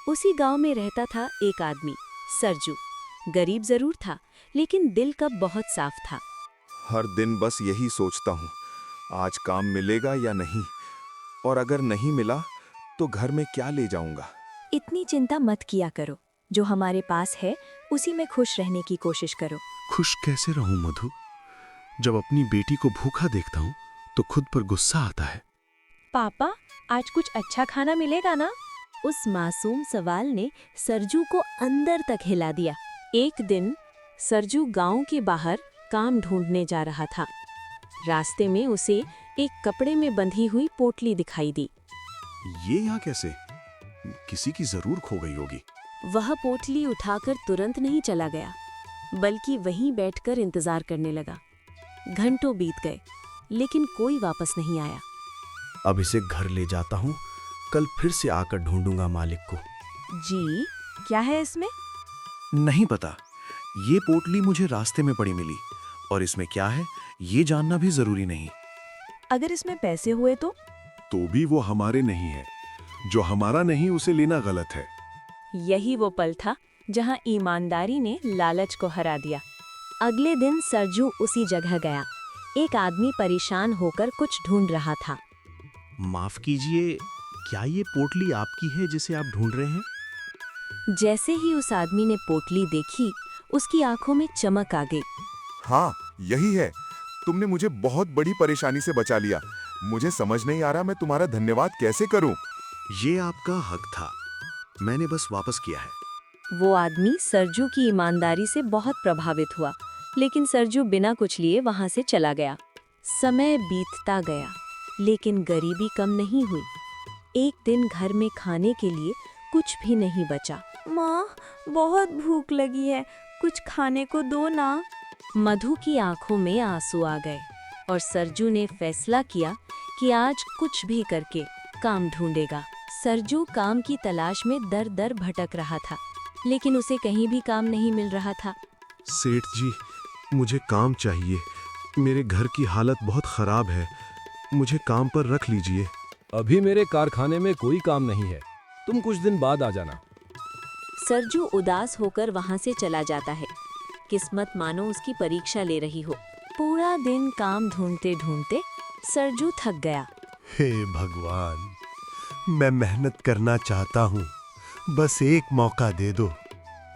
उसी गांव में रहता था एक आदमी, सरजू। गरीब जरूर था, लेकिन दिल का बहुत साफ था। हर दिन बस यही सोचता हूँ, आज काम मिलेगा या नहीं, और अगर नहीं मिला तो घर में क्या ले जाऊंगा। इतनी चिंता मत किया करो, जो हमारे पास है उसी में खुश रहने की कोशिश करो। खुश कैसे रहूं मधु? जब अपनी बेटी को भूखा देखता हूं तो खुद पर गुस्सा आता है। पापा, आज कुछ अच्छा खाना मिलेगा ना? उस मासूम सवाल ने सरजू को अंदर तक हिला दिया। एक दिन सरजू गांव के बाहर काम ढूंढने जा रहा था। रास्ते में उसे एक कपड़े में बंधी हुई पोटली दिखाई दी। ये यहाँ कैसे? किसी की जरूर खो गई होगी। वह पोटली उठाकर तुरंत नहीं चला गया, बल्कि वहीं बैठकर इंतजार करने लगा। घंटों बीत गए, लेकिन कोई वापस नहीं आया। अब इसे घर ले जाता हूँ, कल फिर से आकर ढूंढूंगा मालिक को। जी, क्या है इसमें? नहीं पता, ये पोटली मुझे रास्ते में पड़ी मिली, और इसमें क्या है ये जानना भी जरूरी नहीं। अगर इसमें पैसे हुए तो भी वो हमारे नहीं है। जो हमारा नहीं उसे लेना गलत है। यही वो पल था जहां ईमानदारी ने लालच को हरा दिया। अगले दिन सरजू उसी जगह गया। एक आदमी परेशान होकर कुछ ढूंढ रहा था। माफ कीजिए, क्या ये पोटली आपकी है जिसे आप ढूंढ रहे हैं? जैसे ही उस आदमी ने पोटली देखी, उसकी आंखों में चमक आ गई। हाँ, यही है। तुमने मुझे बहुत बड़ी परेशानी से बचा लिया। मुझे समझ नहीं आ रहा मैं तुम्हारा धन्यवाद कैसे करूं। ये आपका हक था, मैंने बस वापस किया है। वो आदमी सरजू की ईमानदारी से बहुत प्रभावित हुआ, लेकिन सरजू बिना कुछ लिए वहां से चला गया। समय बीतता गया, लेकिन गरीबी कम नहीं हुई। एक दिन घर में खाने के लिए कुछ भी नहीं बचा। माँ, बहुत भूख लगी है, कुछ खाने को दो ना। मधु की आंखों में आंसू आ गए और सरजू ने फैसला किया कि आज कुछ भी करके काम ढूंढेगा। सरजू काम की तलाश में दर दर भटक रहा था, लेकिन उसे कहीं भी काम नहीं मिल रहा था। सेठ जी, मुझे काम चाहिए। मेरे घर की हालत बहुत खराब है, मुझे काम पर रख लीजिए। अभी मेरे कारखाने में कोई काम नहीं है, तुम कुछ दिन बाद आ जाना। सरजू उदास होकर वहां से चला जाता है। किस्मत मानो उसकी परीक्षा ले रही हो। पूरा दिन काम ढूंढते ढूंढते सरजू थक गया। हे भगवान, मैं मेहनत करना चाहता हूँ, बस एक मौका दे दो।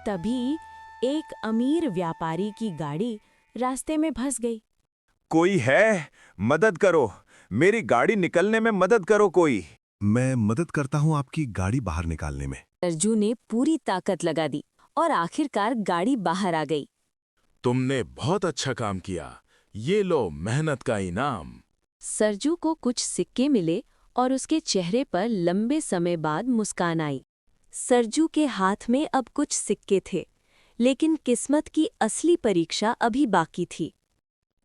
तभी एक अमीर व्यापारी की गाड़ी रास्ते में फंस गई। कोई है? मदद करो, मेरी गाड़ी निकलने में मदद करो कोई। मैं मदद करता हूँ आपकी गाड़ी बाहर निकालने में। सरजू ने पूरी ताकत लगा दी और आखिरकार गाड़ी बाहर आ गई। तुमने बहुत अच्छा काम किया, ये लो मेहनत का इनाम। सरजू को कुछ सिक्के मिले और उसके चेहरे पर लंबे समय बाद मुस्कान आई। सरजू के हाथ में अब कुछ सिक्के थे, लेकिन किस्मत की असली परीक्षा अभी बाकी थी।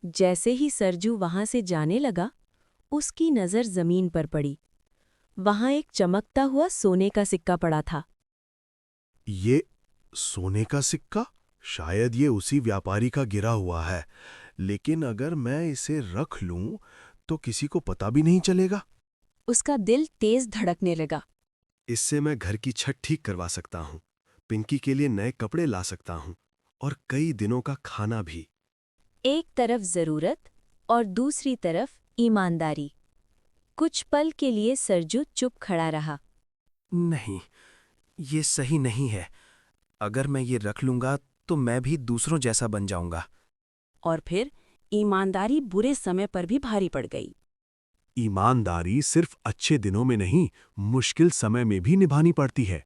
जैसे ही सरजू वहां से जाने लगा, उसकी नज़र जमीन पर पड़ी। वहां एक चमकता हुआ सोने का सिक्का पड़ा था। ये सोने का सिक्का? शायद ये उसी व्यापारी का गिरा हुआ है, लेकिन अगर मैं इसे रख लूं तो किसी को पता भी नहीं चलेगा। उसका दिल तेज धड़कने लगा। इससे मैं घर की छत ठीक करवा सकता हूँ, पिंकी के लिए नए कपड़े ला सकता हूँ, और कई दिनों का खाना भी। एक तरफ जरूरत और दूसरी तरफ ईमानदारी। कुछ पल के लिए सरजू चुप खड़ा रहा। नहीं, ये सही नहीं है। अगर मैं ये रख लूंगा तो मैं भी दूसरों जैसा बन जाऊंगा। और फिर ईमानदारी बुरे समय पर भी भारी पड़ गई। ईमानदारी सिर्फ अच्छे दिनों में नहीं, मुश्किल समय में भी निभानी पड़ती है।